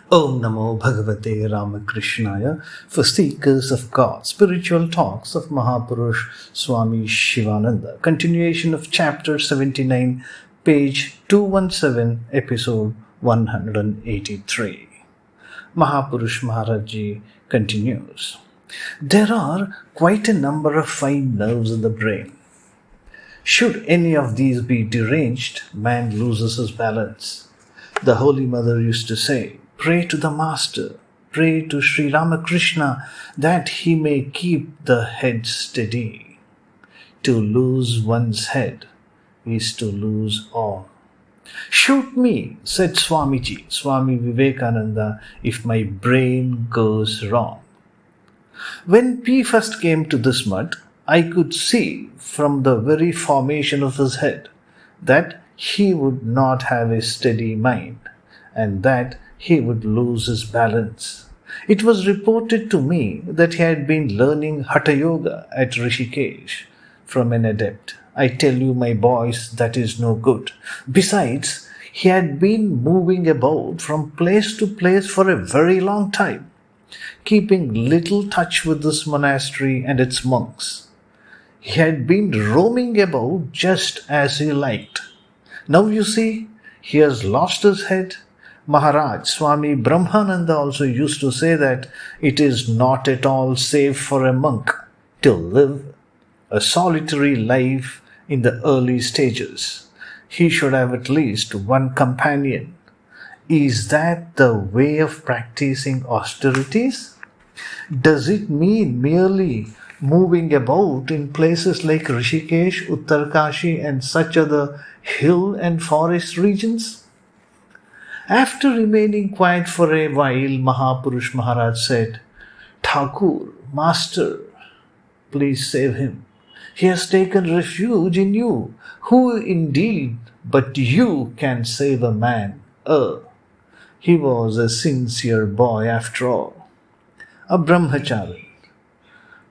Om Namo Bhagavate Ramakrishnaya. For seekers of God, spiritual talks of Mahapurush Swami Shivananda. Continuation of chapter 79, page 217, episode 183. Mahapurush Maharaji continues. There are quite a number of fine nerves in the brain. Should any of these be deranged, man loses his balance. The Holy Mother used to say, pray to the Master, pray to Sri Ramakrishna that he may keep the head steady. To lose one's head is to lose all. Shoot me, said Swamiji, Swami Vivekananda, if my brain goes wrong. When P first came to this mud, I could see from the very formation of his head that he would not have a steady mind and that he would lose his balance. It was reported to me that he had been learning Hatha Yoga at Rishikesh from an adept. I tell you, my boys, that is no good. Besides, he had been moving about from place to place for a very long time, keeping little touch with this monastery and its monks. He had been roaming about just as he liked. Now you see, he has lost his head. Maharaj, Swami Brahmananda also used to say that it is not at all safe for a monk to live a solitary life in the early stages. He should have at least one companion. Is that the way of practicing austerities? Does it mean merely moving about in places like Rishikesh, Uttarkashi and such other hill and forest regions? After remaining quiet for a while, Mahapurush Maharaj said, Thakur, Master, please save him. He has taken refuge in you. Who indeed but you can save a man? He was a sincere boy after all. A brahmachari.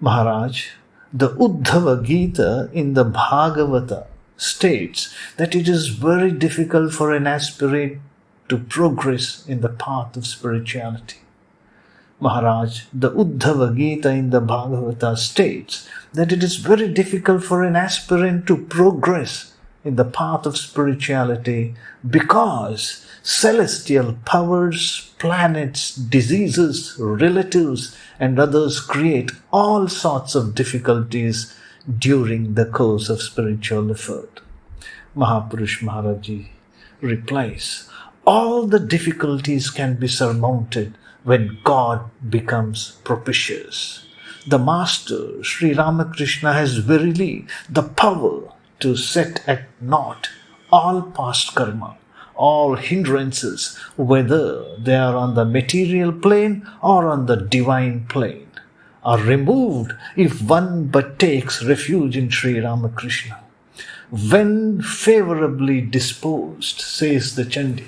Maharaj, the Uddhava Gita in the Bhagavata states that it is very difficult for an aspirant to progress in the path of spirituality. Maharaj, the Uddhava Gita in the Bhagavata states that it is very difficult for an aspirant to progress in the path of spirituality because celestial powers, planets, diseases, relatives, and others create all sorts of difficulties during the course of spiritual effort. Mahapurush Maharaji replies, all the difficulties can be surmounted when God becomes propitious. The Master, Sri Ramakrishna, has verily the power to set at naught all past karma, all hindrances, whether they are on the material plane or on the divine plane, are removed if one but takes refuge in Sri Ramakrishna. When favorably disposed, says the Chandi,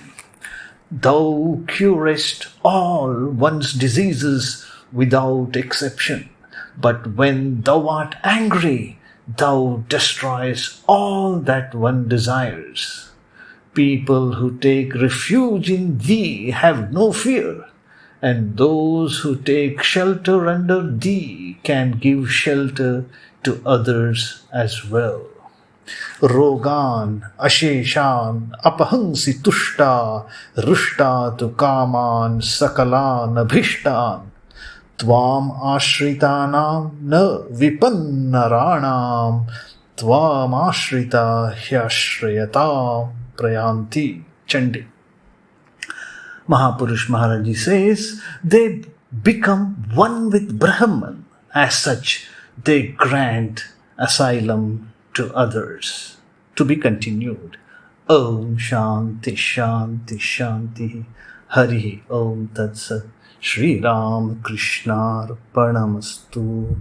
thou curest all one's diseases without exception, but when thou art angry, thou destroyest all that one desires. People who take refuge in thee have no fear, and those who take shelter under thee can give shelter to others as well. Rogan, Asheshan, Apahansi Tushta, Rushta tu Kaman, Sakalan, Abhishtan, Tvam Ashritanam, Na Vipannaranam, Tvam Ashrita Hyashrayatam, Prayanti, Chandi. Mahapurush Maharaji says, they become one with Brahman. As such, they grant asylum to others. To be continued. Om Shanti Shanti Shanti Hari Om Tat Sat Shri Ram Krishna Arpanamastu.